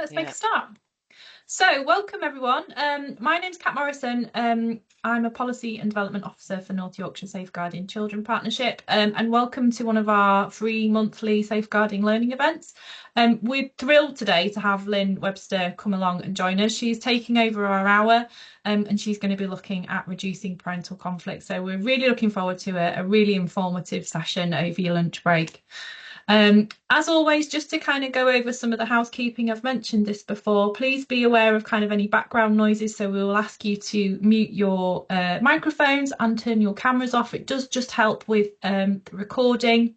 Let's make a start. So, welcome everyone. My name's Kat Morrison. I'm a Policy and Development Officer for North Yorkshire Safeguarding Children Partnership, and welcome to one of our free monthly safeguarding learning events. We're thrilled today to have Lynn Webster come along and join us. She's taking over our hour, and she's going to be looking at reducing parental conflict. So we're really looking forward to a really informative session over your lunch break. As always, just to kind of go over some of the housekeeping, I've mentioned this before, please be aware of kind of any background noises. So we will ask you to mute your microphones and turn your cameras off. It does just help with the recording.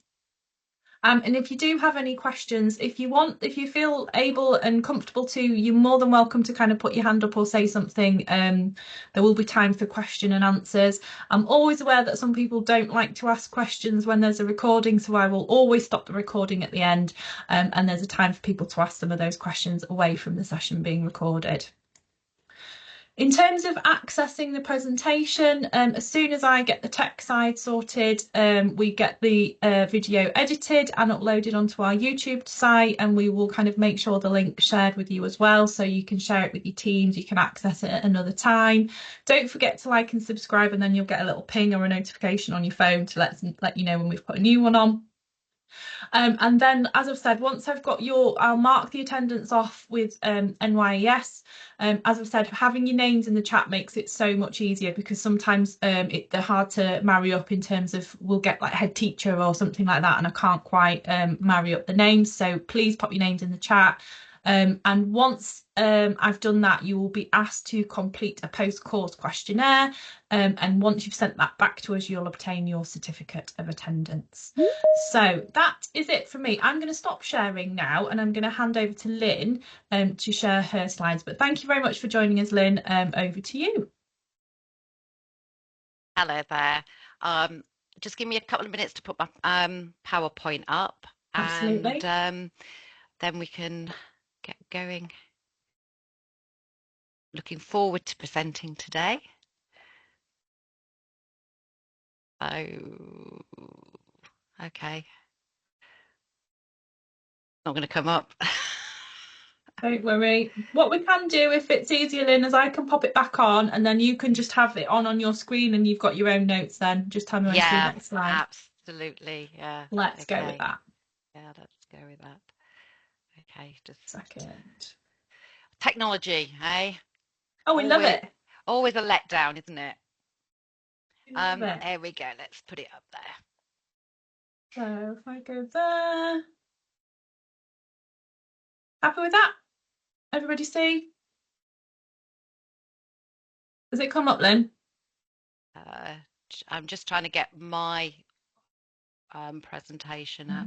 And if you do have any questions, if you feel able and comfortable to, you're more than welcome to kind of put your hand up or say something. There will be time for question and answers. I'm always aware that some people don't like to ask questions when there's a recording, so I will always stop the recording at the end. And there's a time for people to ask some of those questions away from the session being recorded. In terms of accessing the presentation, as soon as I get the tech side sorted, we get the video edited and uploaded onto our YouTube site, and we will kind of make sure the link's shared with you as well, so you can share it with your teams, you can access it at another time. Don't forget to like and subscribe, and then you'll get a little ping or a notification on your phone to let you know when we've put a new one on. And then, as I've said, once I've got I'll mark the attendance off with NYES. As I've said, having your names in the chat makes it so much easier, because sometimes they're hard to marry up in terms of, we'll get like head teacher or something like that, and I can't quite marry up the names. So please pop your names in the chat. And once I've done that, you will be asked to complete a post-course questionnaire. And once you've sent that back to us, you'll obtain your certificate of attendance. So that is it for me. I'm going to stop sharing now, and I'm going to hand over to Lynn to share her slides. But thank you very much for joining us, Lynn. Over to you. Hello there. Just give me a couple of minutes to put my PowerPoint up. Absolutely. And then we can get going. Looking forward to presenting today. Oh, okay. Not going to come up. Don't worry. What we can do, if it's easier, Lynn, is I can pop it back on, and then you can just have it on your screen, and you've got your own notes then. Just tell me when to see the next slide. Absolutely. Yeah. Let's go with that. Yeah, let's go with that. Okay, just a second. Technology, eh? Oh, we love it. Always a letdown, isn't it? There we go. Let's put it up there. So if I go there. Happy with that? Everybody see? Does it come up, Lynn? I'm just trying to get my presentation up.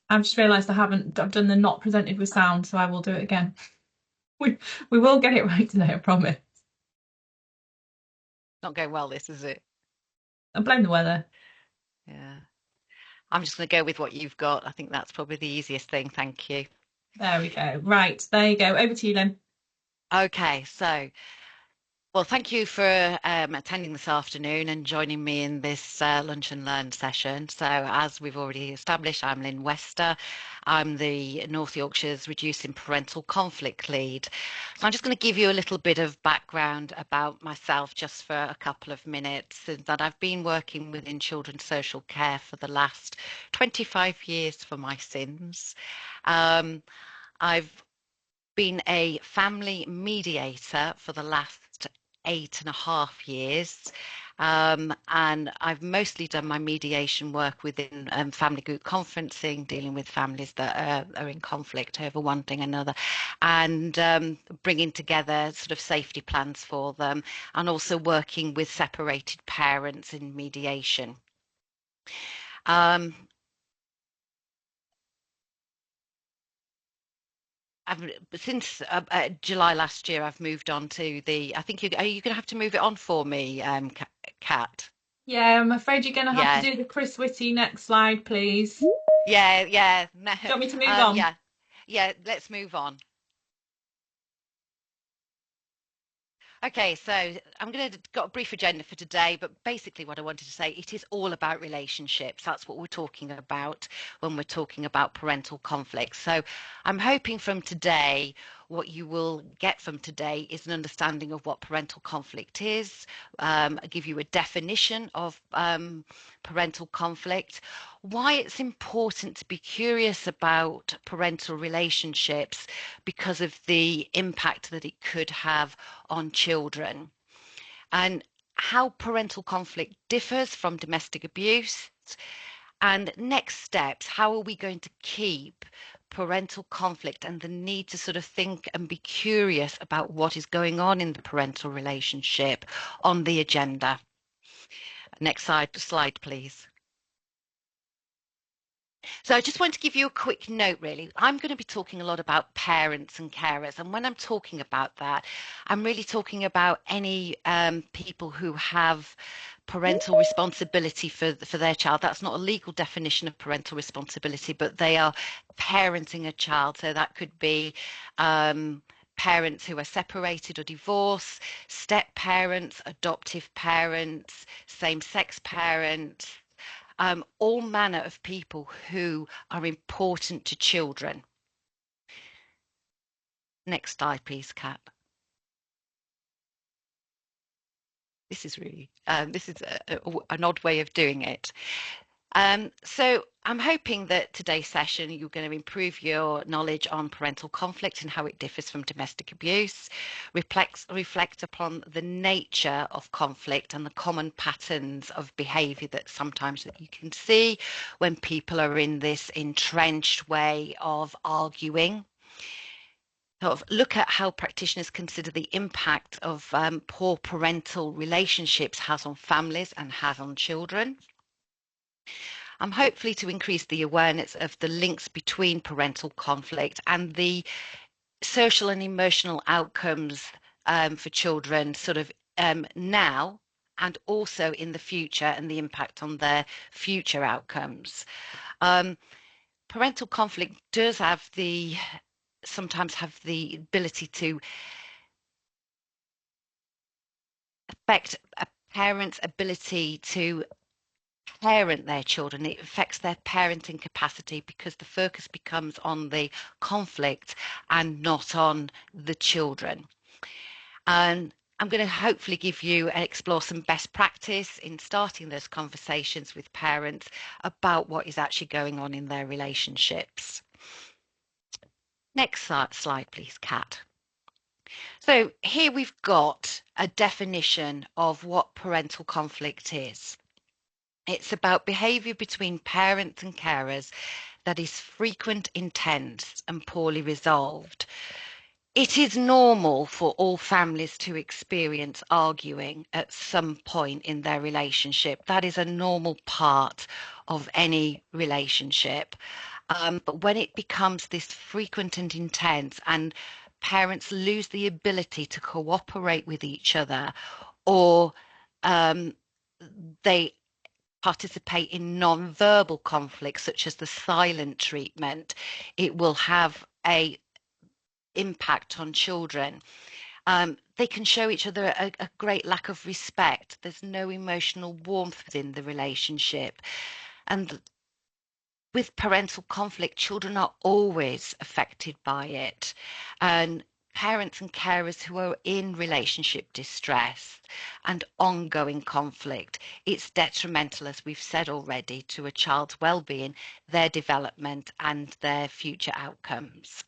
I've just realised I've done the not presented with sound, so I will do it again. We will get it right today, I promise. Not going well, this, is it? I blame the weather. Yeah. I'm just going to go with what you've got. I think that's probably the easiest thing. Thank you. There we go. Right, there you go. Over to you, Lynn. Okay, so, well, thank you for attending this afternoon and joining me in this lunch and learn session. So, as we've already established, I'm Lynn Webster. I'm the North Yorkshire's Reducing Parental Conflict lead. So I'm just going to give you a little bit of background about myself just for a couple of minutes, since that I've been working within children's social care for the last 25 years for my sins. I've been a family mediator for the last 8.5 years. And I've mostly done my mediation work within family group conferencing, dealing with families that are in conflict over one thing or another, and bringing together sort of safety plans for them, and also working with separated parents in mediation. Since July last year, I've moved on to are you going to have to move it on for me, Kat? Yeah, I'm afraid you're going to have to do the Chris Whitty next slide, please. Yeah. Do you want me to move on? Yeah, let's move on. Okay, so I'm going to got a brief agenda for today, but basically what I wanted to say, it is all about relationships. That's what we're talking about when we're talking about parental conflict. So I'm hoping from today what you will get from today is an understanding of what parental conflict is, give you a definition of parental conflict, why it's important to be curious about parental relationships because of the impact that it could have on children, and how parental conflict differs from domestic abuse, and next steps, how are we going to keep parental conflict and the need to sort of think and be curious about what is going on in the parental relationship on the agenda. Next slide, please. So I just want to give you a quick note, really. I'm going to be talking a lot about parents and carers. And when I'm talking about that, I'm really talking about any people who have parental responsibility for their child. That's not a legal definition of parental responsibility, but they are parenting a child. So that could be parents who are separated or divorced, step parents, adoptive parents, same-sex parents, all manner of people who are important to children. Next slide, please, Kat. This is really, this is an odd way of doing it. So I'm hoping that today's session, you're going to improve your knowledge on parental conflict and how it differs from domestic abuse, reflect upon the nature of conflict and the common patterns of behaviour that sometimes that you can see when people are in this entrenched way of arguing. Sort of look at how practitioners consider the impact of poor parental relationships has on families and has on children. Hopefully to increase the awareness of the links between parental conflict and the social and emotional outcomes for children sort of now and also in the future, and the impact on their future outcomes. Parental conflict does sometimes have the ability to affect a parent's ability to parent their children. It affects their parenting capacity because the focus becomes on the conflict and not on the children. And I'm going to hopefully explore some best practice in starting those conversations with parents about what is actually going on in their relationships. Next slide, please, Kat. So here we've got a definition of what parental conflict is. It's about behaviour between parents and carers that is frequent, intense, and poorly resolved. It is normal for all families to experience arguing at some point in their relationship. That is a normal part of any relationship. But when it becomes this frequent and intense, and parents lose the ability to cooperate with each other, or they participate in non-verbal conflicts, such as the silent treatment, it will have a impact on children. They can show each other a great lack of respect. There's no emotional warmth within the relationship. And with parental conflict, children are always affected by it. And parents and carers who are in relationship distress and ongoing conflict, it's detrimental, as we've said already, to a child's well-being, their development, and their future outcomes.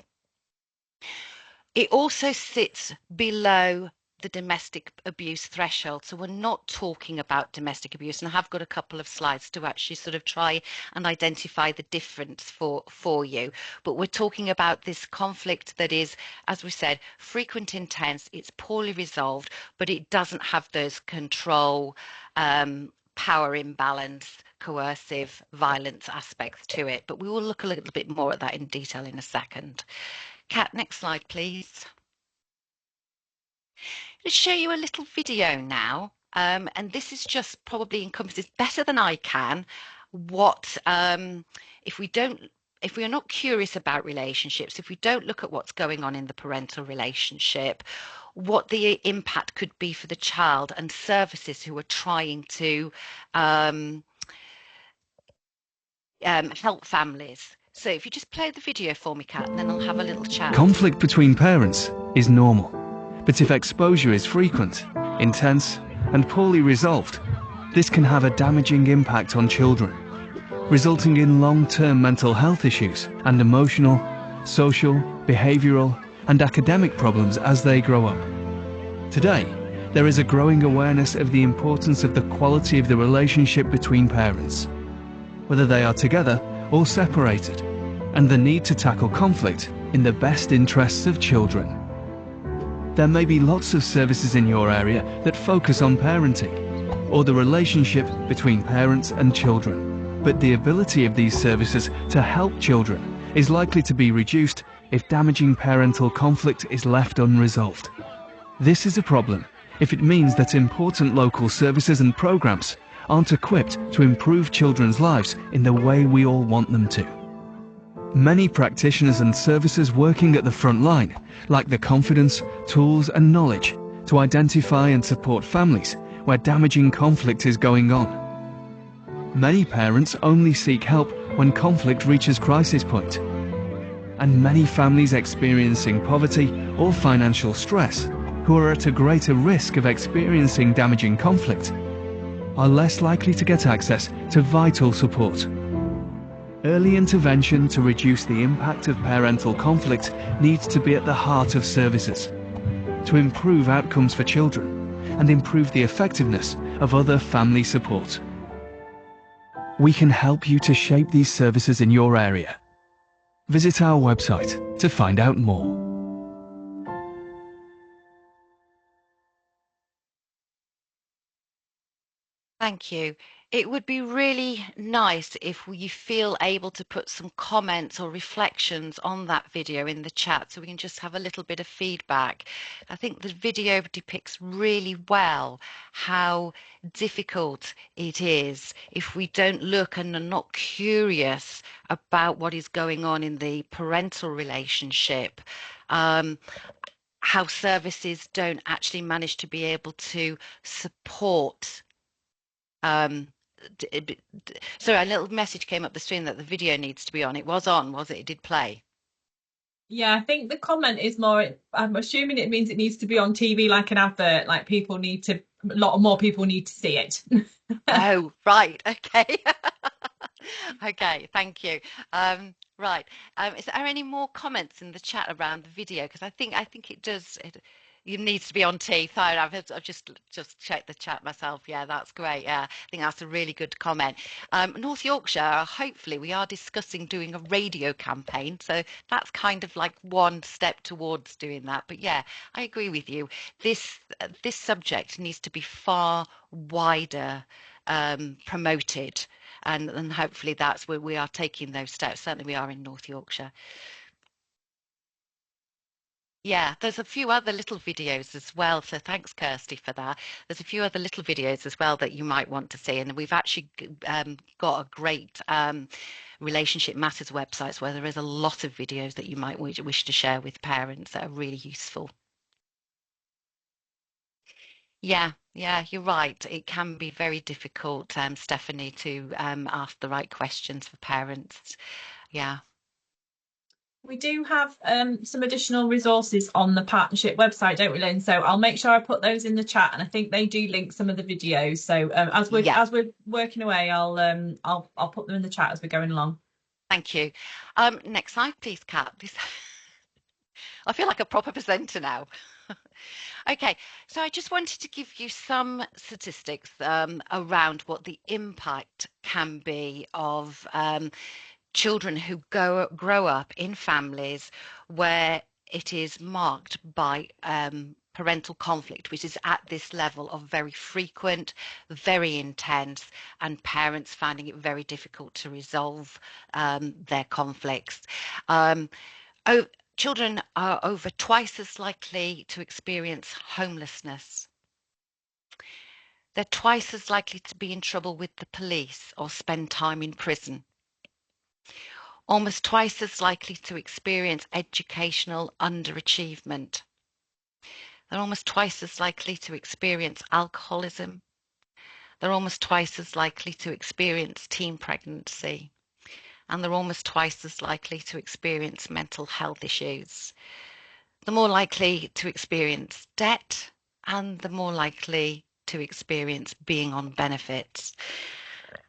It also sits below the domestic abuse threshold. So we're not talking about domestic abuse, and I have got a couple of slides to actually sort of try and identify the difference for you. But we're talking about this conflict that is, as we said, frequent, intense, it's poorly resolved, but it doesn't have those control, power imbalance, coercive violence aspects to it. But we will look a little bit more at that in detail in a second. Kat, next slide, please. To show you a little video now, and this is just probably encompasses better than I can what if we are not curious about relationships, if we don't look at what's going on in the parental relationship, what the impact could be for the child and services who are trying to help families So if you just play the video for me, Kat, and then I'll have a little chat. Conflict between parents is normal, but if exposure is frequent, intense, and poorly resolved, this can have a damaging impact on children, resulting in long-term mental health issues and emotional, social, behavioural, and academic problems as they grow up. Today, there is a growing awareness of the importance of the quality of the relationship between parents, whether they are together or separated, and the need to tackle conflict in the best interests of children. There may be lots of services in your area that focus on parenting, or the relationship between parents and children, but the ability of these services to help children is likely to be reduced if damaging parental conflict is left unresolved. This is a problem if it means that important local services and programs aren't equipped to improve children's lives in the way we all want them to. Many practitioners and services working at the front line lack the confidence, tools and knowledge to identify and support families where damaging conflict is going on. Many parents only seek help when conflict reaches crisis point, and many families experiencing poverty or financial stress who are at a greater risk of experiencing damaging conflict are less likely to get access to vital support. Early intervention to reduce the impact of parental conflict needs to be at the heart of services, to improve outcomes for children and improve the effectiveness of other family support. We can help you to shape these services in your area. Visit our website to find out more. Thank you. It would be really nice if you feel able to put some comments or reflections on that video in the chat so we can just have a little bit of feedback. I think the video depicts really well how difficult it is if we don't look and are not curious about what is going on in the parental relationship. How services don't actually manage to be able to support so a little message came up the screen that the video needs to be on. It was on, was it? It did play. Yeah, I think the comment is more, I'm assuming it means it needs to be on TV like an advert, like people need to, a lot more people need to see it. Oh, right. Okay. Okay, thank you. Right. Is there any more comments in the chat around the video? Because I think it does. It needs to be on T. Sorry, I've just checked the chat myself. Yeah, that's great. Yeah, I think that's a really good comment. North Yorkshire, hopefully, we are discussing doing a radio campaign, so that's kind of like one step towards doing that. But yeah, I agree with you. This subject needs to be far wider promoted, and hopefully that's where we are taking those steps. Certainly, we are in North Yorkshire. Yeah, there's a few other little videos as well. So thanks, Kirsty, for that. There's a few other little videos as well that you might want to see. And we've actually got a great Relationship Matters websites where there is a lot of videos that you might wish to share with parents that are really useful. Yeah, you're right. It can be very difficult, Stephanie, to ask the right questions for parents. Yeah. We do have some additional resources on the partnership website, don't we, Lynn? So I'll make sure I put those in the chat, and I think they do link some of the videos. So Yeah. as we're working away, I'll put them in the chat as we're going along. Thank you. Next slide, please, Kat. I feel like a proper presenter now. Okay, so I just wanted to give you some statistics around what the impact can be of children who grow up in families where it is marked by parental conflict, which is at this level of very frequent, very intense, and parents finding it very difficult to resolve their conflicts. Oh, children are over twice as likely to experience homelessness. They're twice as likely to be in trouble with the police or spend time in prison. Almost twice as likely to experience educational underachievement. They're almost twice as likely to experience alcoholism. They're almost twice as likely to experience teen pregnancy. and they're almost twice as likely to experience mental health issues. They're more likely to experience debt, and they're more likely to experience being on benefits.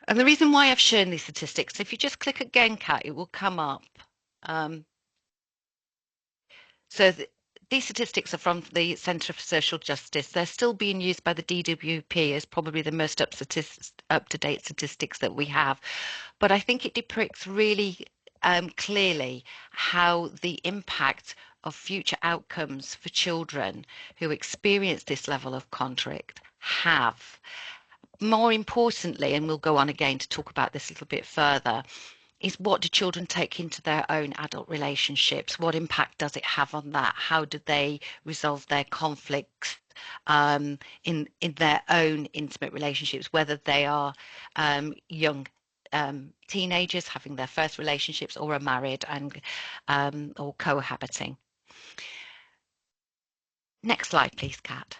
And the reason why I've shown these statistics, if you just click again, Kat, it will come up. Um, so these statistics are from the Centre for Social Justice. They're still being used by the DWP as probably the most up-to-date statistics that we have. But I think it depicts really clearly how the impact of future outcomes for children who experience this level of conflict have. More importantly, and we'll go on again to talk about this a little bit further, is what do children take into their own adult relationships? What impact does it have on that? How do they resolve their conflicts in their own intimate relationships, whether they are young teenagers having their first relationships or are married and or cohabiting? Next slide, please, Kat.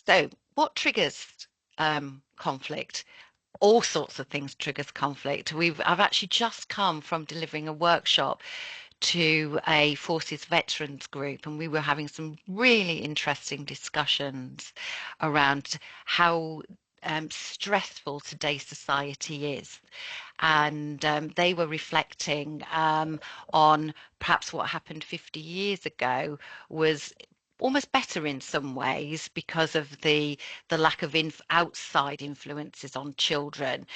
So what triggers conflict? All sorts of things triggers conflict. I've actually just come from delivering a workshop to a forces veterans group, and we were having some really interesting discussions around how stressful today's society is. And they were reflecting on perhaps what happened 50 years ago was almost better in some ways because of the lack of outside influences on children,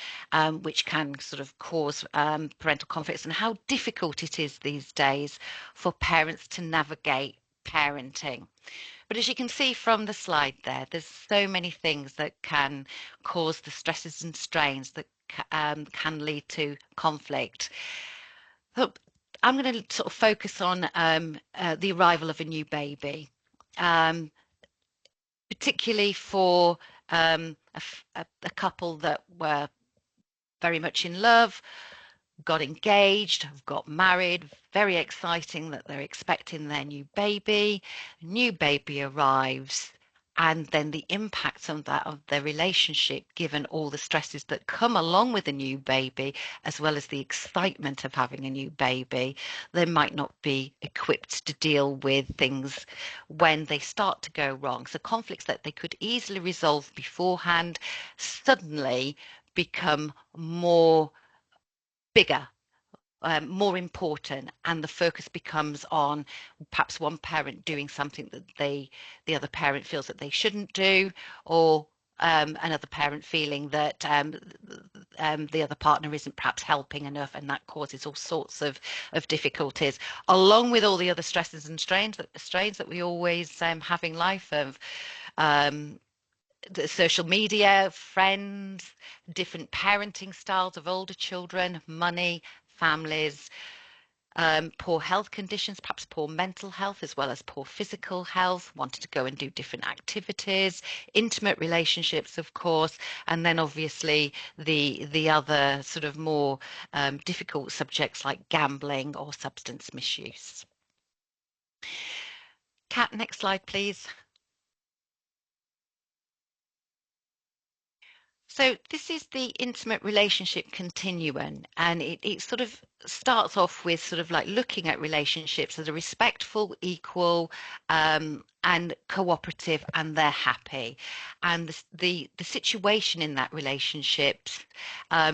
which can sort of cause parental conflicts, and how difficult it is these days for parents to navigate parenting. But as you can see from the slide there, there's so many things that can cause the stresses and strains that can lead to conflict. So I'm going to sort of focus on the arrival of a new baby, particularly for a couple that were very much in love, got engaged, have got married, very exciting that they're expecting their new baby. New baby arrives, and then the impact on that of their relationship, given all the stresses that come along with a new baby, as well as the excitement of having a new baby, they might not be equipped to deal with things when they start to go wrong. So conflicts that they could easily resolve beforehand suddenly become bigger, more important, and the focus becomes on perhaps one parent doing something that the other parent feels that they shouldn't do, or another parent feeling that the other partner isn't perhaps helping enough, and that causes all sorts of difficulties, along with all the other stresses and strains that we always have in life of the social media, friends, different parenting styles of older children, money, families, poor health conditions, perhaps poor mental health as well as poor physical health, wanted to go and do different activities, intimate relationships, of course, and then obviously the other sort of more difficult subjects like gambling or substance misuse. Kat, next slide, please. So this is the intimate relationship continuum, and it sort of starts off with sort of like looking at relationships that are respectful, equal, and cooperative, and they're happy. And the situation in that relationship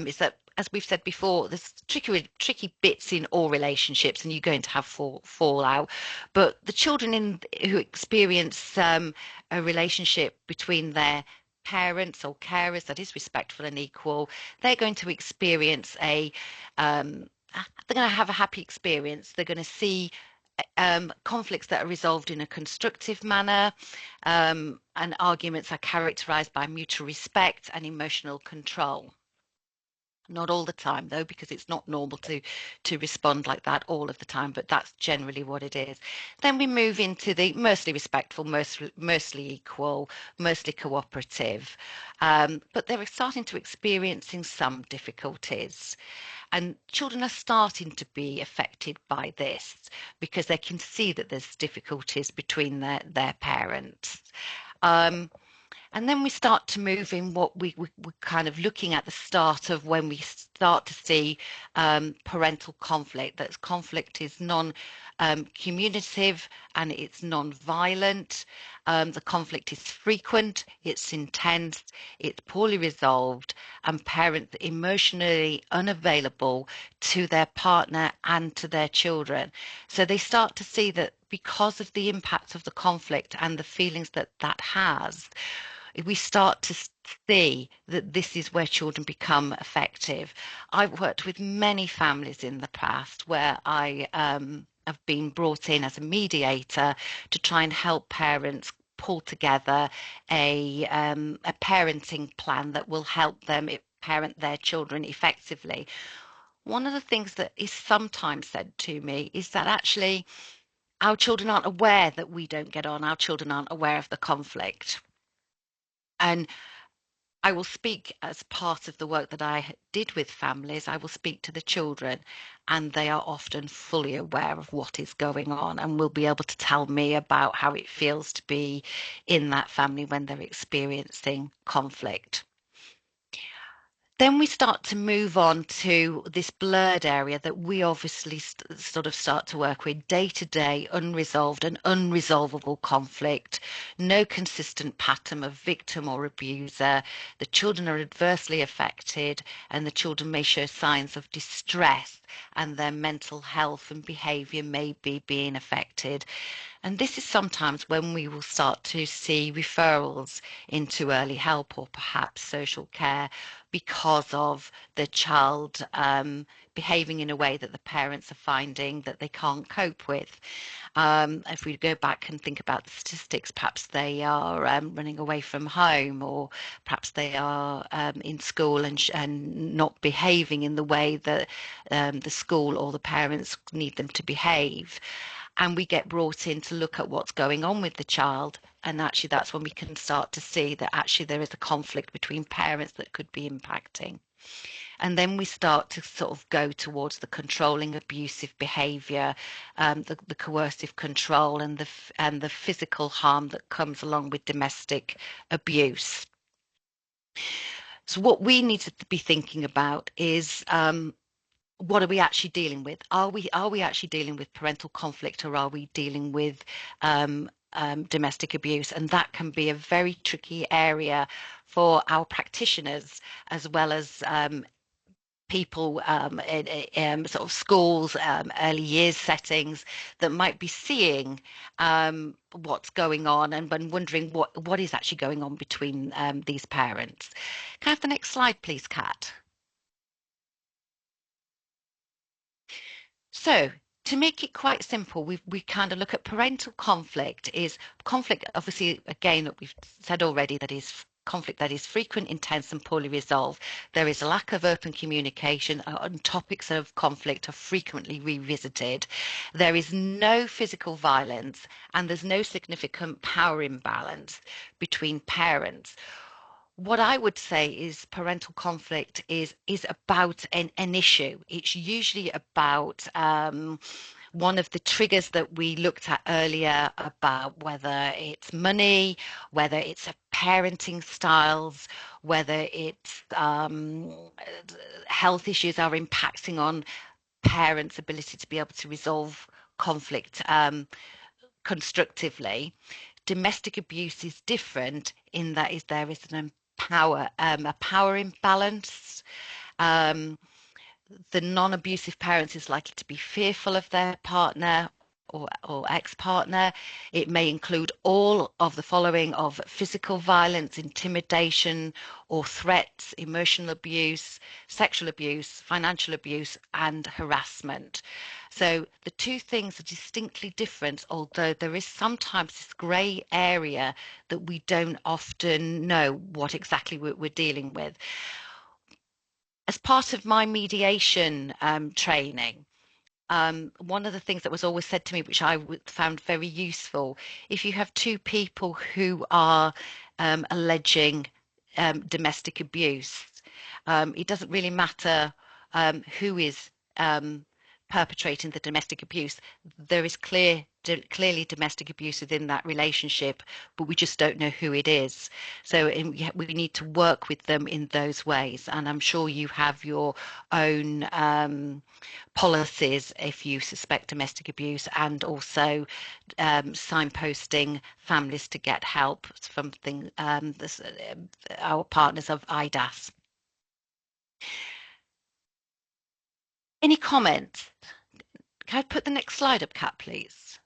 is that, as we've said before, there's tricky bits in all relationships, and you're going to have fallout. But the children who experience a relationship between their parents or carers that is respectful and equal, they're going to experience they're going to have a happy experience. They're going to see conflicts that are resolved in a constructive manner, and arguments are characterized by mutual respect and emotional control. Not all the time, though, because it's not normal to respond like that all of the time, but that's generally what it is. Then we move into the mostly respectful, mostly equal, mostly cooperative, but they're starting to experiencing some difficulties. And children are starting to be affected by this because they can see that there's difficulties between their parents. And then we start to move in what we're kind of looking at the start of when we start to see parental conflict. That conflict is non-communicative and it's non-violent. The conflict is frequent, it's intense, it's poorly resolved, and parents emotionally unavailable to their partner and to their children. So they start to see that because of the impact of the conflict and the feelings that that has, we start to see that this is where children become effective. I've worked with many families in the past where I have been brought in as a mediator to try and help parents pull together a parenting plan that will help them parent their children effectively. One of the things that is sometimes said to me is that actually our children aren't aware that we don't get on, our children aren't aware of the conflict. And I will speak as part of the work that I did with families. I will speak to the children, and they are often fully aware of what is going on and will be able to tell me about how it feels to be in that family when they're experiencing conflict. Then we start to move on to this blurred area that we obviously sort of start to work with day-to-day unresolved and unresolvable conflict, no consistent pattern of victim or abuser. The children are adversely affected and the children may show signs of distress and their mental health and behaviour may be being affected. And this is sometimes when we will start to see referrals into early help or perhaps social care because of the child behaving in a way that the parents are finding that they can't cope with. If we go back and think about the statistics, perhaps they are running away from home, or perhaps they are in school and not behaving in the way that the school or the parents need them to behave. And we get brought in to look at what's going on with the child. And actually, that's when we can start to see that actually there is a conflict between parents that could be impacting. And then we start to sort of go towards the controlling abusive behaviour, the coercive control and the physical harm that comes along with domestic abuse. So what we need to be thinking about is what are we actually dealing with? Are we actually dealing with parental conflict, or are we dealing with domestic abuse? And that can be a very tricky area for our practitioners as well as people in sort of schools, early years settings that might be seeing what's going on and wondering what is actually going on between these parents. Can I have the next slide, please, Kat? So to make it quite simple, we kind of look at parental conflict is conflict, obviously, again, that we've said already, that is conflict that is frequent, intense and poorly resolved. There is a lack of open communication and topics of conflict are frequently revisited. There is no physical violence and there's no significant power imbalance between parents. What I would say is parental conflict is about an issue. It's usually about one of the triggers that we looked at earlier about whether it's money, whether it's a parenting styles, whether it's health issues are impacting on parents' ability to be able to resolve conflict constructively. Domestic abuse is different in that there is a power imbalance. Um, the non-abusive parent is likely to be fearful of their partner or ex-partner. It may include all of the following of physical violence, intimidation or threats, emotional abuse, sexual abuse, financial abuse, and harassment. So the two things are distinctly different, although there is sometimes this grey area that we don't often know what exactly we're dealing with. As part of my mediation training, one of the things that was always said to me, which I found very useful, if you have two people who are alleging domestic abuse, it doesn't really matter who is perpetrating the domestic abuse. There is clear clearly domestic abuse within that relationship, but we just don't know who it is. So we need to work with them in those ways. And I'm sure you have your own policies if you suspect domestic abuse, and also signposting families to get help from our partners of IDAS. Any comments? Can I put the next slide up, Kat, please?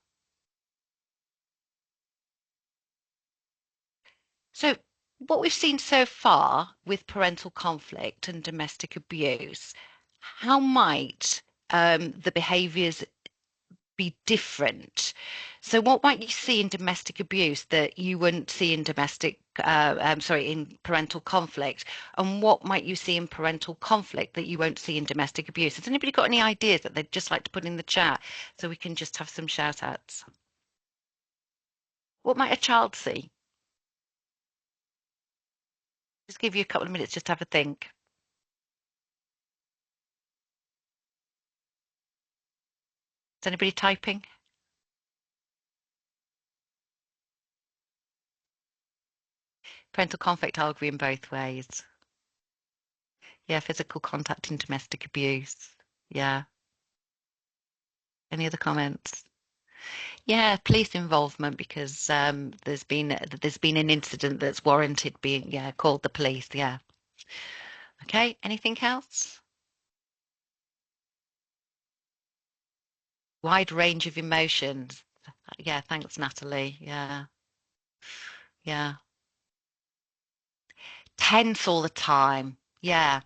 So what we've seen so far with parental conflict and domestic abuse, how might the behaviours be different? So what might you see in domestic abuse that you wouldn't see in in parental conflict? And what might you see in parental conflict that you won't see in domestic abuse? Has anybody got any ideas that they'd just like to put in the chat so we can just have some shout outs? What might a child see? Just give you a couple of minutes just to have a think. Is anybody typing? Parental conflict, I'll agree in both ways. Yeah, physical contact in domestic abuse. Yeah. Any other comments? Yeah, police involvement, because there's been an incident that's warranted being called the police. Yeah. Okay. Anything else? Wide range of emotions. Yeah. Thanks, Natalie. Yeah. Yeah. Tense all the time. Yeah.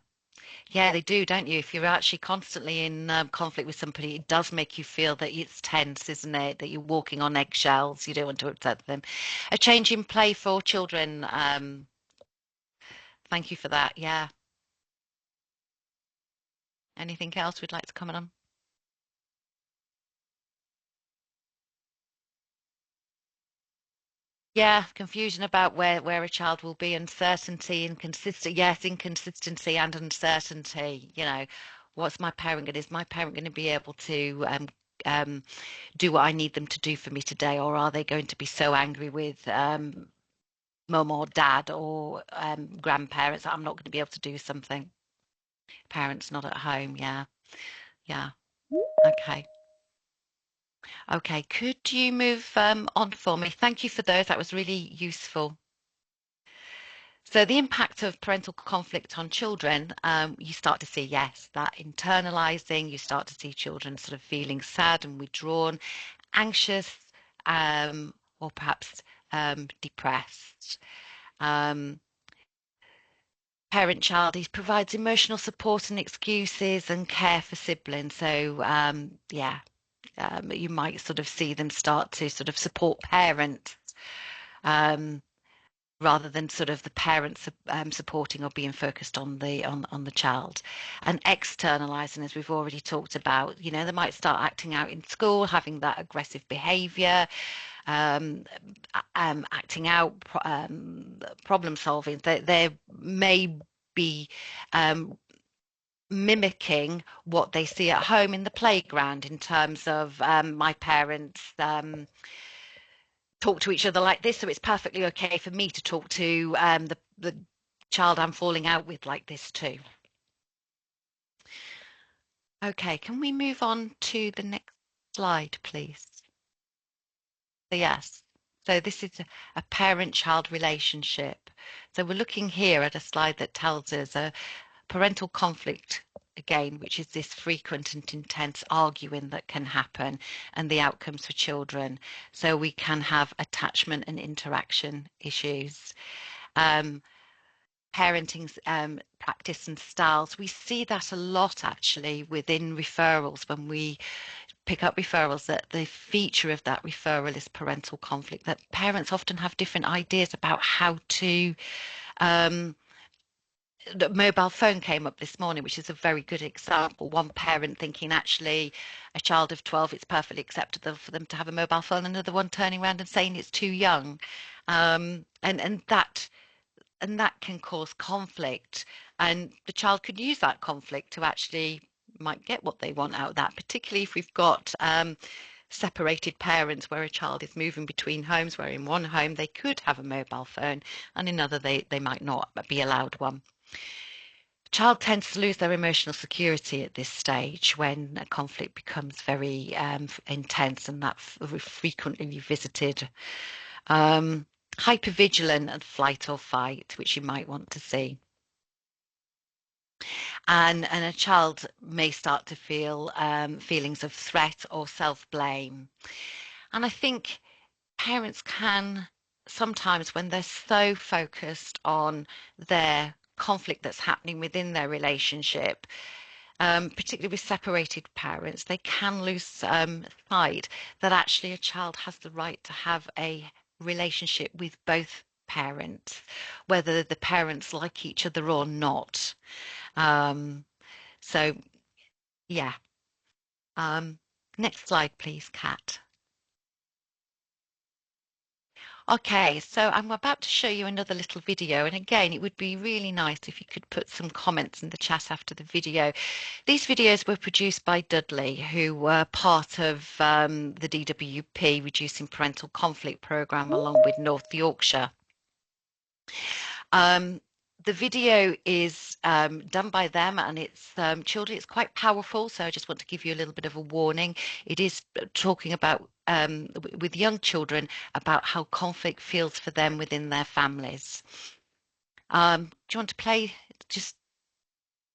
Yeah, they do, don't you? If you're actually constantly in conflict with somebody, it does make you feel that it's tense, isn't it? That you're walking on eggshells. You don't want to upset them. A change in play for children. Thank you for that. Yeah. Anything else we'd like to comment on? Yeah, confusion about where a child will be, uncertainty, inconsistent. Yes, inconsistency and uncertainty. What's my parent going to? Is my parent going to be able to um, do what I need them to do for me today, or are they going to be so angry with mum or dad or grandparents that I'm not going to be able to do something? Parents not at home. Yeah, yeah. Okay. Okay. Could you move on for me? Thank you for those. That was really useful. So the impact of parental conflict on children, you start to see, yes, that internalizing. You start to see children sort of feeling sad and withdrawn, anxious, or perhaps depressed. Um, Parent-child, he provides emotional support and excuses and care for siblings. So yeah, you might sort of see them start to sort of support parents. Um, rather than sort of the parents supporting or being focused on the child. And externalizing, as we've already talked about, they might start acting out in school, having that aggressive behavior, acting out, problem solving. They may be mimicking what they see at home in the playground, in terms of my parents talk to each other like this, so it's perfectly okay for me to talk to the child I'm falling out with like this too. Okay, can we move on to the next slide, please? So yes, so this is a parent-child relationship. So we're looking here at a slide that tells us a parental conflict, again, which is this frequent and intense arguing that can happen, and the outcomes for children. So we can have attachment and interaction issues. Parenting practice and styles. We see that a lot actually within referrals. When we pick up referrals, that the feature of that referral is parental conflict, that parents often have different ideas about how to the mobile phone came up this morning, which is a very good example. One parent thinking actually a child of 12, it's perfectly acceptable for them to have a mobile phone. Another one turning around and saying it's too young. And that can cause conflict, and the child could use that conflict to actually might get what they want out of that, particularly if we've got separated parents where a child is moving between homes, where in one home they could have a mobile phone and in another they might not be allowed one. A child tends to lose their emotional security at this stage when a conflict becomes very intense and that frequently visited, hypervigilant and flight or fight, which you might want to see. And a child may start to feel feelings of threat or self-blame. And I think parents can sometimes, when they're so focused on their conflict that's happening within their relationship, particularly with separated parents, they can lose sight that actually a child has the right to have a relationship with both parents, whether the parents like each other or not. So, yeah. Next slide, please, Kat. Okay, so I'm about to show you another little video, and again, it would be really nice if you could put some comments in the chat after the video. These videos were produced by Dudley, who were part of the DWP Reducing Parental Conflict programme along with North Yorkshire. The video is done by them, and it's children. It's quite powerful, so I just want to give you a little bit of a warning. It is talking about with young children about how conflict feels for them within their families. Do you want to play? Just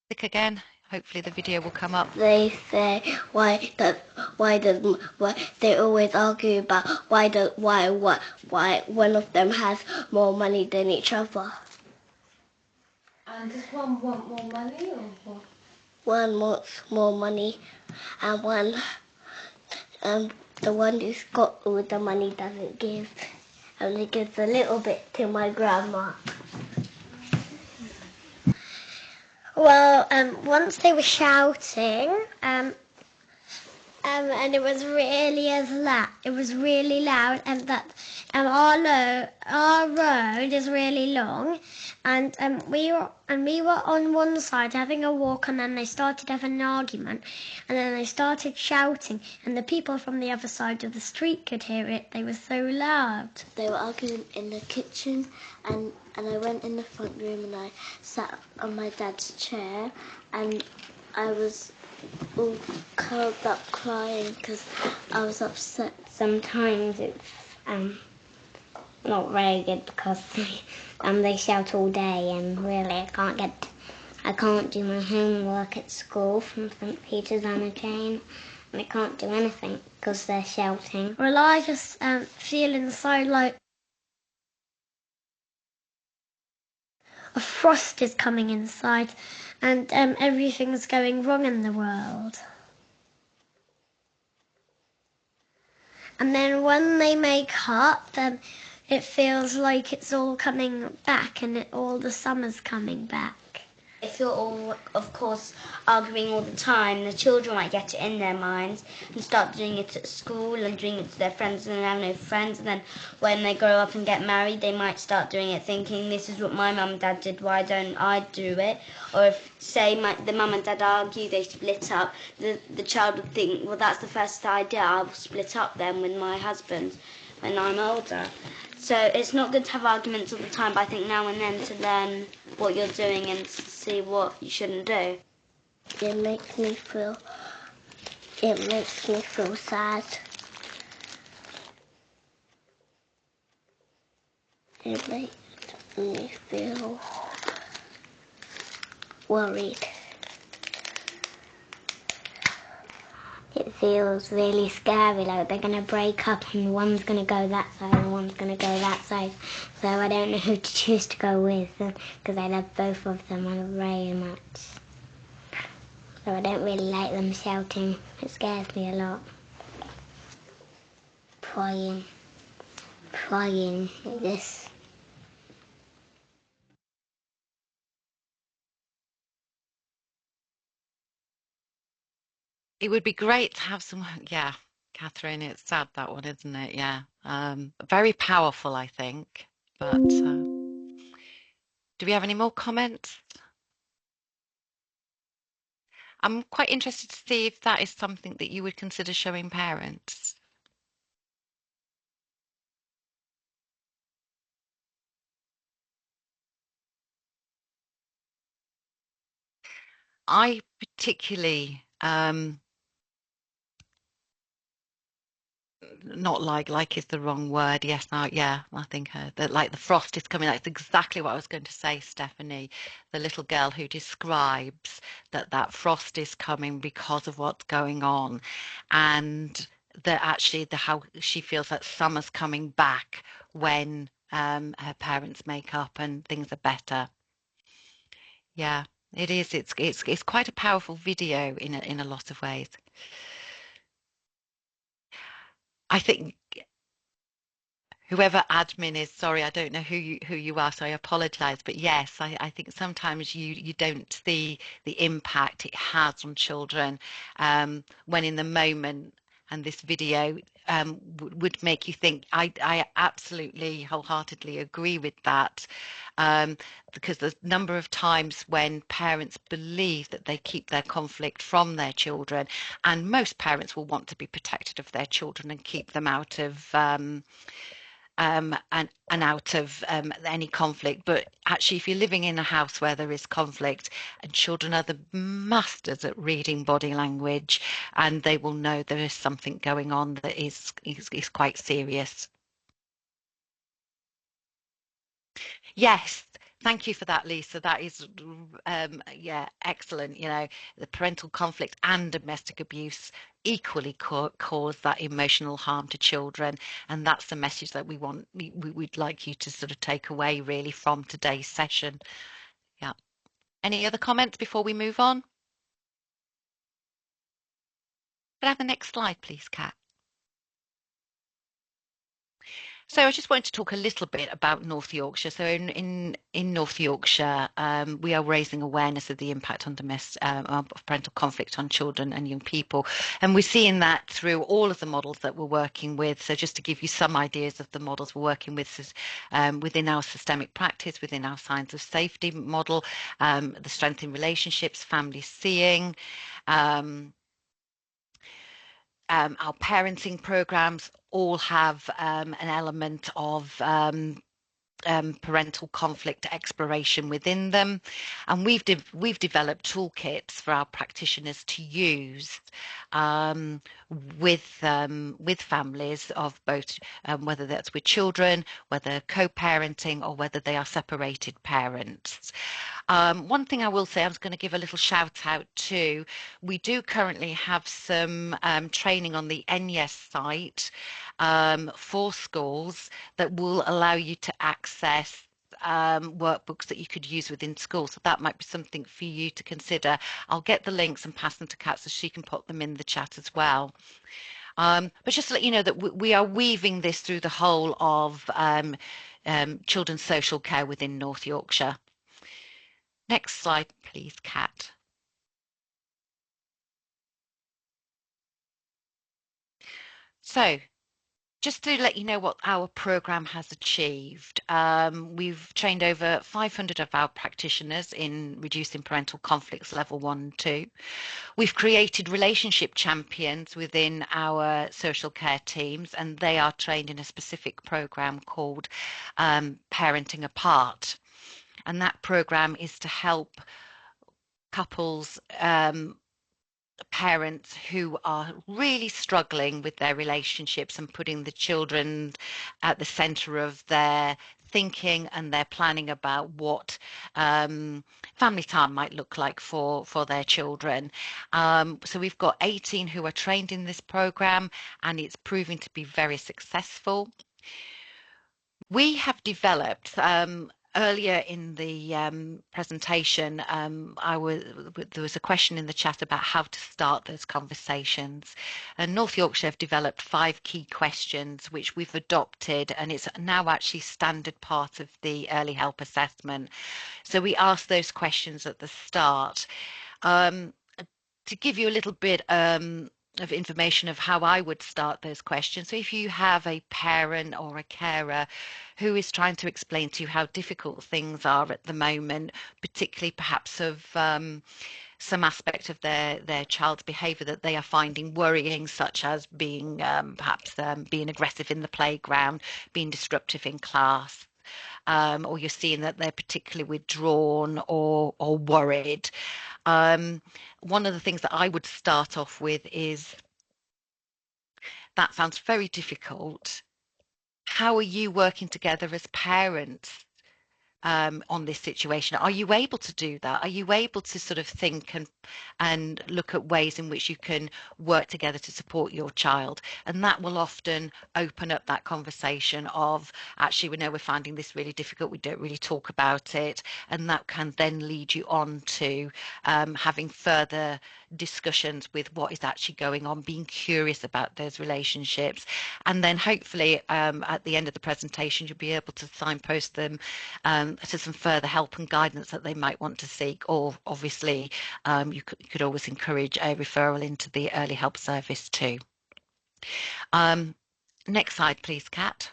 click again. Hopefully the video will come up. They say why they always argue about why one of them has more money than each other. And does one want more money or what? One wants more money, and the one who's got all the money doesn't give, only gives a little bit to my grandma. Well, once they were shouting, and it was really loud, and that our road is really long, and we were on one side having a walk, and then they started having an argument, and then they started shouting, and the people from the other side of the street could hear it. They were so loud. They were arguing in the kitchen, and I went in the front room and I sat on my dad's chair, and I was all curled up crying because I was upset. Sometimes it's not very good because they shout all day, and really I can't do my homework at school from St. Peter's on a Chain, and I can't do anything because they're shouting. Well, I just feel inside like a frost is coming inside, and everything's going wrong in the world. And then when they make up, it feels like it's all coming back, and all the summer's coming back. If you're all, of course, arguing all the time, the children might get it in their minds and start doing it at school and doing it to their friends, and then have no friends. And then when they grow up and get married, they might start doing it thinking, this is what my mum and dad did, why don't I do it? Or if, say, the mum and dad argue, they split up, the child would think, well, that's the first idea, I'll split up then with my husband when I'm older. So it's not good to have arguments all the time, but I think now and then to learn what you're doing and see what you shouldn't do. It makes me feel sad. It makes me feel worried. It feels really scary, like they're going to break up and one's going to go that side and one's going to go that side. So I don't know who to choose to go with, because I love both of them very much. So I don't really like them shouting. It scares me a lot. Crying this. It would be great to have some, yeah, Catherine, it's sad, that one, isn't it? Yeah. Very powerful, I think. But do we have any more comments? I'm quite interested to see if that is something that you would consider showing parents. I particularly not like is the wrong word. Yes, no, yeah, I think that like the frost is coming. That's exactly what I was going to say, Stephanie. The little girl who describes that frost is coming because of what's going on, and that actually how she feels that summer's coming back when her parents make up and things are better. Yeah, it is. It's quite a powerful video in a lot of ways. I think whoever admin is, sorry, I don't know who you are, so I apologize. But yes, I think sometimes you don't see the impact it has on children when in the moment. And this video would make you think. I absolutely wholeheartedly agree with that, because the number of times when parents believe that they keep their conflict from their children, and most parents will want to be protected of their children and keep them out of and out of any conflict. But actually, if you're living in a house where there is conflict, and children are the masters at reading body language, and they will know there is something going on that is quite serious. Yes. Thank you for that, Lisa. That is, yeah, excellent. You know, the parental conflict and domestic abuse equally cause that emotional harm to children, and that's the message that we'd like you to sort of take away really from today's session. Yeah. Any other comments before we move on? Could I have the next slide, please, Kat? So I just wanted to talk a little bit about North Yorkshire. So in North Yorkshire, we are raising awareness of the impact on of parental conflict on children and young people, and we're seeing that through all of the models that we're working with. So just to give you some ideas of the models we're working with, within our systemic practice, within our signs of safety model, the strength in relationships, family seeing. Our parenting programs all have an element of parental conflict exploration within them, and we've developed toolkits for our practitioners to use with families of both, whether that's with children, whether co-parenting, or whether they are separated parents. One thing I will say, I was going to give a little shout out to, we do currently have some training on the NYES site for schools that will allow you to access workbooks that you could use within school. So that might be something for you to consider. I'll get the links and pass them to Kat so she can put them in the chat as well. But just to let you know that we are weaving this through the whole of children's social care within North Yorkshire. Next slide, please, Kat. So just to let you know what our program has achieved, we've trained over 500 of our practitioners in reducing parental conflicts level 1 and 2. We've created relationship champions within our social care teams, and they are trained in a specific program called Parenting Apart. And that program is to help couples, parents who are really struggling with their relationships and putting the children at the center of their thinking and their planning about what family time might look like for their children. So we've got 18 who are trained in this program, and it's proving to be very successful. We have developed earlier in the presentation, there was a question in the chat about how to start those conversations. And North Yorkshire have developed 5 key questions which we've adopted, and it's now actually standard part of the early help assessment. So we ask those questions at the start. To give you a little bit of information of how I would start those questions. So if you have a parent or a carer who is trying to explain to you how difficult things are at the moment, particularly perhaps of some aspect of their child's behaviour that they are finding worrying, such as being perhaps being aggressive in the playground, being disruptive in class, or you're seeing that they're particularly withdrawn or worried. One of the things that I would start off with is, that sounds very difficult. How are you working together as parents on this situation? Are you able to do that? Are you able to sort of think and look at ways in which you can work together to support your child? And that will often open up that conversation of, actually, we know we're finding this really difficult, we don't really talk about it, and that can then lead you on to having further discussions with what is actually going on, being curious about those relationships, and then hopefully at the end of the presentation you'll be able to signpost them to some further help and guidance that they might want to seek. Or obviously you could always encourage a referral into the early help service too. Next slide please, Kat.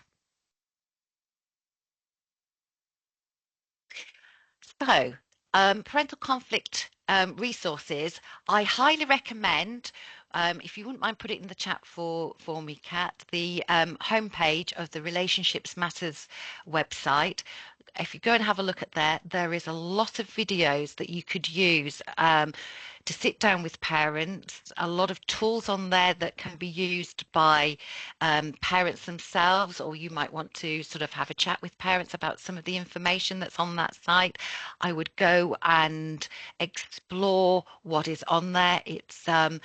So parental conflict resources, I highly recommend, if you wouldn't mind put it in the chat for me, Kat, the homepage of the Relationships Matters website. If you go and have a look at there is a lot of videos that you could use to sit down with parents, a lot of tools on there that can be used by parents themselves, or you might want to sort of have a chat with parents about some of the information that's on that site. I would go and explore what is on there. It's a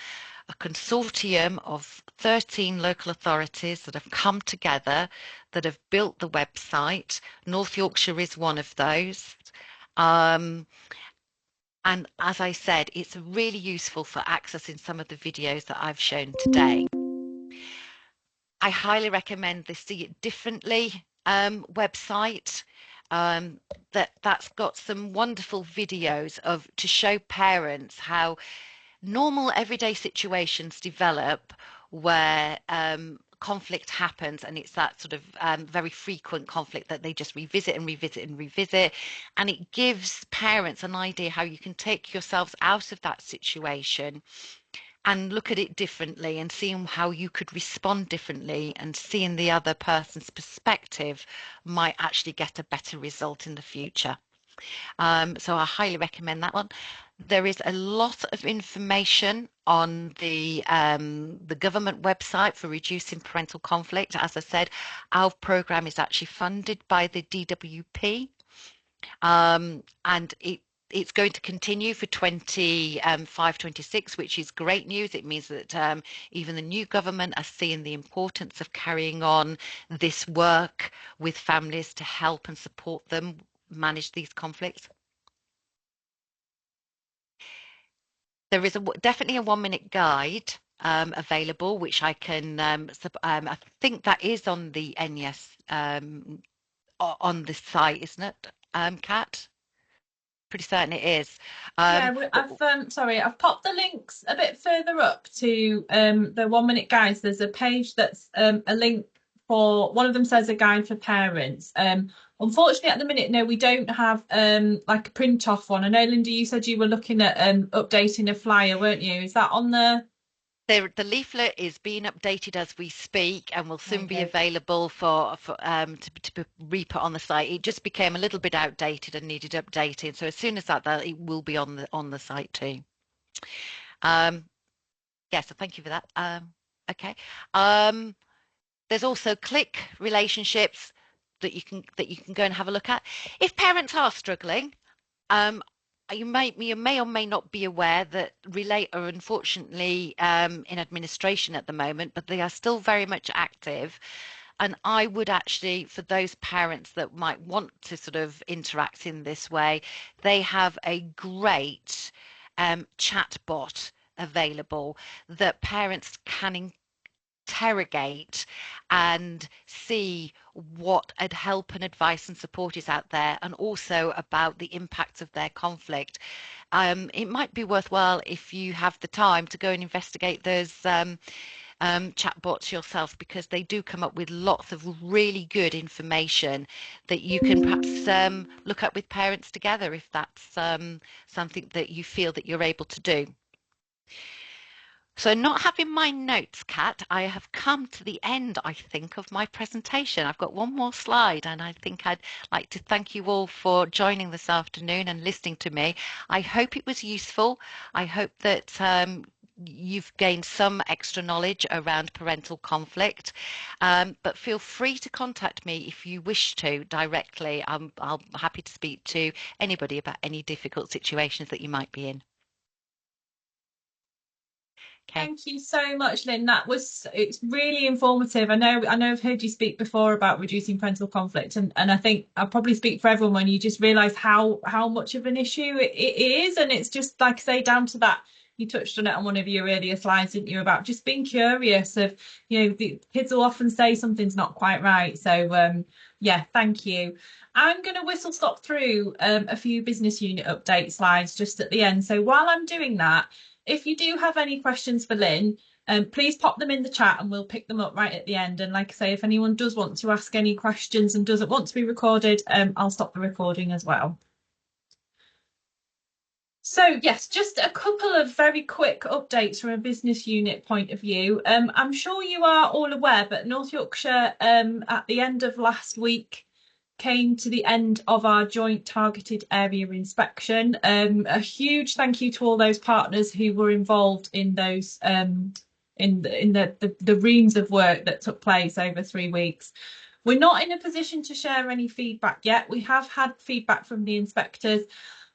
consortium of 13 local authorities that have come together, that have built the website. North Yorkshire is one of those. And as I said, it's really useful for accessing some of the videos that I've shown today. I highly recommend the See It Differently website. That's got some wonderful videos to show parents how normal everyday situations develop where conflict happens, and it's that sort of very frequent conflict that they just revisit and revisit and revisit, and it gives parents an idea how you can take yourselves out of that situation and look at it differently, and seeing how you could respond differently, and seeing the other person's perspective might actually get a better result in the future. So I highly recommend that one. There is a lot of information on the government website for reducing parental conflict. As I said, our programme is actually funded by the DWP, and it's going to continue for 25-26, which is great news. It means that even the new government are seeing the importance of carrying on this work with families to help and support them manage these conflicts. There is definitely a 1-minute guide available, which I can, I think that is on the NYS on the site, isn't it, Kat? Pretty certain it is. Yeah, I've popped the links a bit further up to the 1-minute guides. There's a page that's a link for, one of them says a guide for parents. Unfortunately, at the minute, no, we don't have like a print off one. I know, Linda, you said you were looking at updating a flyer, weren't you? Is that on the? The leaflet is being updated as we speak, and will soon be available to re-put on the site. It just became a little bit outdated and needed updating, so as soon as that it will be on the site too. Yeah, so thank you for that. Okay. There's also Click Relationships that you can go and have a look at. If parents are struggling, you may or may not be aware that Relate are unfortunately in administration at the moment, but they are still very much active. And I would actually, for those parents that might want to sort of interact in this way, they have a great chat bot available that parents can interrogate and see what help and advice and support is out there, and also about the impacts of their conflict. It might be worthwhile, if you have the time, to go and investigate those chatbots yourself, because they do come up with lots of really good information that you can perhaps look at with parents together, if that's something that you feel that you're able to do. So not having my notes, Kat, I have come to the end, I think, of my presentation. I've got one more slide, and I think I'd like to thank you all for joining this afternoon and listening to me. I hope it was useful. I hope that you've gained some extra knowledge around parental conflict, but feel free to contact me if you wish to directly. I'm happy to speak to anybody about any difficult situations that you might be in. Okay. Thank you so much, Lynn. It's really informative. I know I've heard you speak before about reducing parental conflict, and I think I'll probably speak for everyone when you just realise how much of an issue it is, and it's just like I say, down to that. You touched on it on one of your earlier slides, didn't you, about just being curious of, the kids will often say something's not quite right. So yeah, thank you. I'm going to whistle stop through a few business unit update slides just at the end. So while I'm doing that, if you do have any questions for Lynn, please pop them in the chat and we'll pick them up right at the end. And like I say, if anyone does want to ask any questions and doesn't want to be recorded, I'll stop the recording as well. So yes, just a couple of very quick updates from a business unit point of view. I'm sure you are all aware, but North Yorkshire at the end of last week came to the end of our joint targeted area inspection. A huge thank you to all those partners who were involved in those in the reams of work that took place over 3 weeks. We're not in a position to share any feedback yet. We have had feedback from the inspectors,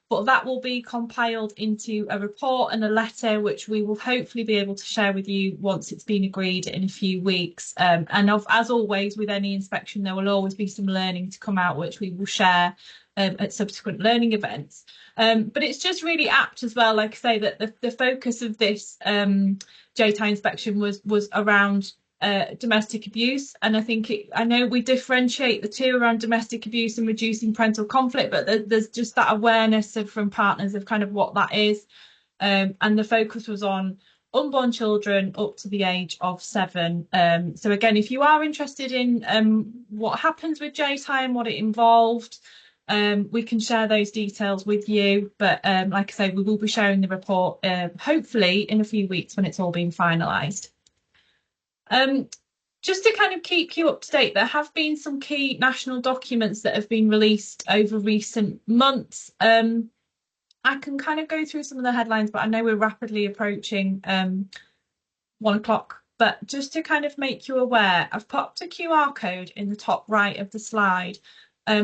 but that will be compiled into a report and a letter, which we will hopefully be able to share with you once it's been agreed in a few weeks. As always, with any inspection, there will always be some learning to come out, which we will share at subsequent learning events. But it's just really apt as well, like I say, that the focus of this JTI inspection was around domestic abuse, and I know we differentiate the two around domestic abuse and reducing parental conflict, but there's just that awareness from partners of kind of what that is, and the focus was on unborn children up to the age of 7. So again, if you are interested in what happens with JTI and what it involved, we can share those details with you, but like I say, we will be sharing the report hopefully in a few weeks when it's all been finalised. Just to kind of keep you up to date, there have been some key national documents that have been released over recent months. I can kind of go through some of the headlines, but I know we're rapidly approaching 1 o'clock. But just to kind of make you aware, I've popped a QR code in the top right of the slide.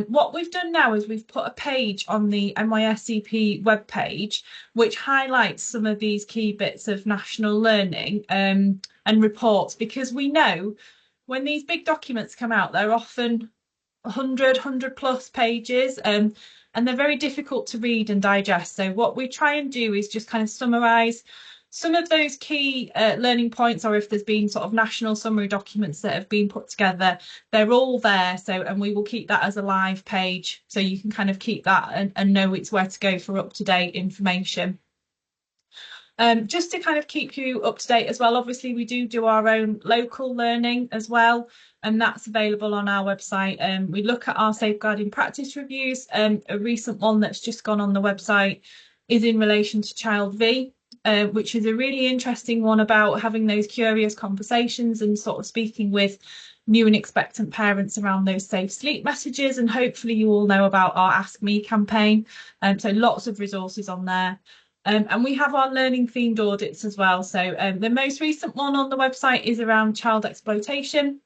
What we've done now is we've put a page on the NYSCP webpage, which highlights some of these key bits of national learning and reports, because we know when these big documents come out, they're often 100 plus pages, and they're very difficult to read and digest. So what we try and do is just kind of summarise some of those key learning points, or if there's been sort of national summary documents that have been put together, they're all there. So, and we will keep that as a live page, so you can kind of keep that and know it's where to go for up-to-date information. Just to kind of keep you up to date as well, obviously we do our own local learning as well, and that's available on our website. We look at our safeguarding practice reviews. A recent one that's just gone on the website is in relation to Child V, which is a really interesting one about having those curious conversations and sort of speaking with new and expectant parents around those safe sleep messages. And hopefully you all know about our Ask Me campaign. So lots of resources on there. And we have our learning themed audits as well. So the most recent one on the website is around child exploitation.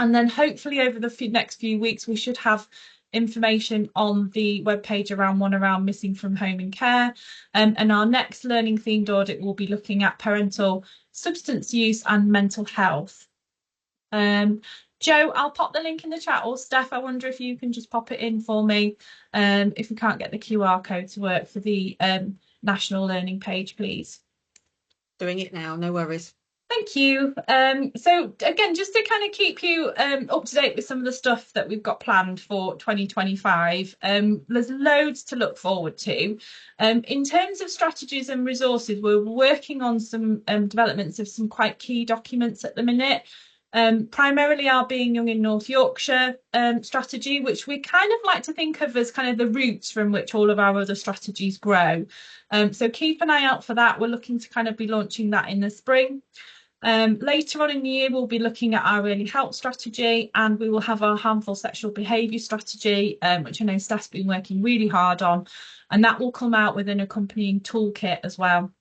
And then hopefully over the next few weeks, we should have information on the webpage around missing from home and care. And our next learning themed audit will be looking at parental substance use and mental health. Joe, I'll pop the link in the chat, or Steph, I wonder if you can just pop it in for me if we can't get the QR code to work for the national learning page, please. Doing it now, no worries. Thank you. So again, just to kind of keep you up to date with some of the stuff that we've got planned for 2025, there's loads to look forward to. In terms of strategies and resources, we're working on some developments of some quite key documents at the minute. primarily our Being Young in North Yorkshire strategy, which we kind of like to think of as kind of the roots from which all of our other strategies grow. So keep an eye out for that. We're looking to kind of be launching that in the spring. Later on in the year, we'll be looking at our early help strategy, and we will have our harmful sexual behaviour strategy, which I know Steph's been working really hard on, and that will come out with an accompanying toolkit as well.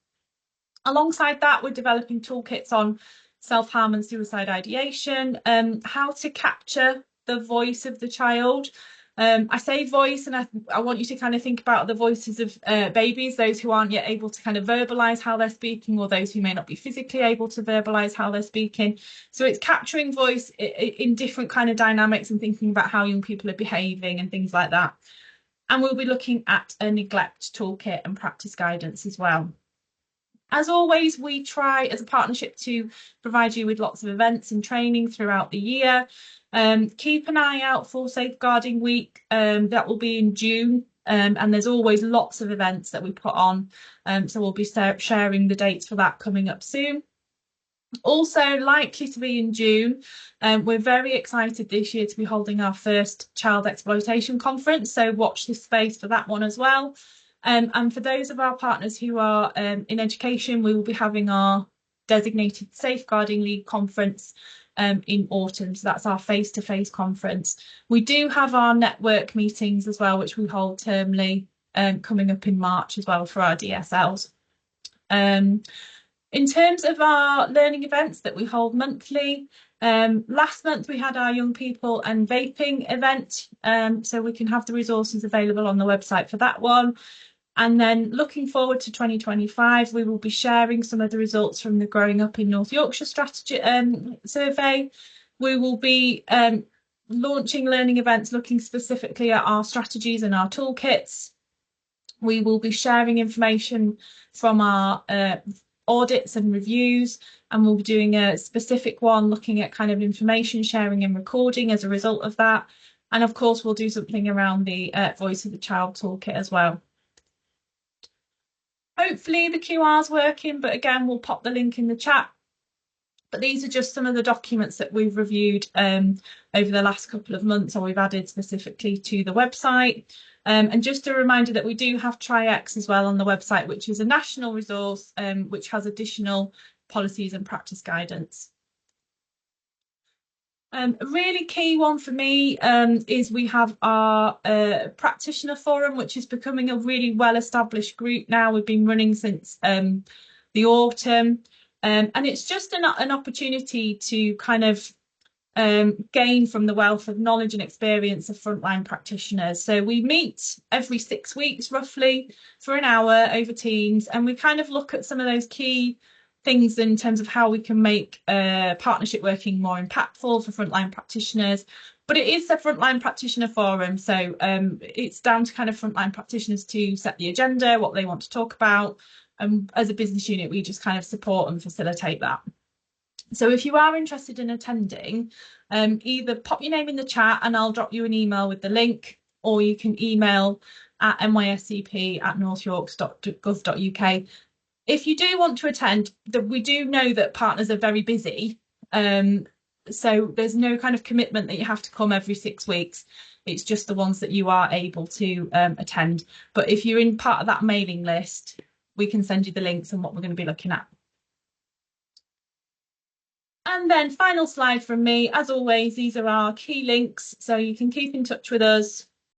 Alongside that, we're developing toolkits on self-harm and suicide ideation, how to capture the voice of the child. I say voice, and I want you to kind of think about the voices of babies, those who aren't yet able to kind of verbalise how they're speaking, or those who may not be physically able to verbalise how they're speaking. So it's capturing voice in different kind of dynamics and thinking about how young people are behaving and things like that. And we'll be looking at a neglect toolkit and practice guidance as well. As always, we try as a partnership to provide you with lots of events and training throughout the year. Keep an eye out for Safeguarding Week. That will be in June, and there's always lots of events that we put on. So we'll be sharing the dates for that coming up soon. Also likely to be in June. We're very excited this year to be holding our first child exploitation conference, so watch this space for that one as well. And for those of our partners who are in education, we will be having our designated Safeguarding League conference in autumn. So that's our face-to-face conference. We do have our network meetings as well, which we hold termly coming up in March as well for our DSLs. In terms of our learning events that we hold monthly, last month we had our young people and vaping event, so we can have the resources available on the website for that one. And then looking forward to 2025, we will be sharing some of the results from the Growing Up in North Yorkshire strategy survey. We will be launching learning events looking specifically at our strategies and our toolkits. We will be sharing information from our audits and reviews, and we'll be doing a specific one looking at kind of information sharing and recording as a result of that. And of course, we'll do something around the Voice of the Child toolkit as well. Hopefully the QR's working, but again, we'll pop the link in the chat. But these are just some of the documents that we've reviewed over the last couple of months, or we've added specifically to the website. And just a reminder that we do have TriX as well on the website, which is a national resource which has additional policies and practice guidance. A really key one for me is we have our practitioner forum, which is becoming a really well-established group now. We've been running since the autumn, and it's just an opportunity to kind of gain from the wealth of knowledge and experience of frontline practitioners. So we meet every 6 weeks roughly for an hour over Teams, and we kind of look at some of those key things in terms of how we can make partnership working more impactful for frontline practitioners. But it is a frontline practitioner forum, so it's down to kind of frontline practitioners to set the agenda, what they want to talk about, and as a business unit we just kind of support and facilitate that. So if you are interested in attending, either pop your name in the chat and I'll drop you an email with the link, or you can email at nyscp@northyorks.gov.uk. If you do want to attend, we do know that partners are very busy, so there's no kind of commitment that you have to come every 6 weeks. It's just the ones that you are able to attend. But if you're in part of that mailing list, we can send you the links and what we're going to be looking at. And then final slide from me, as always, these are our key links, so you can keep in touch with us.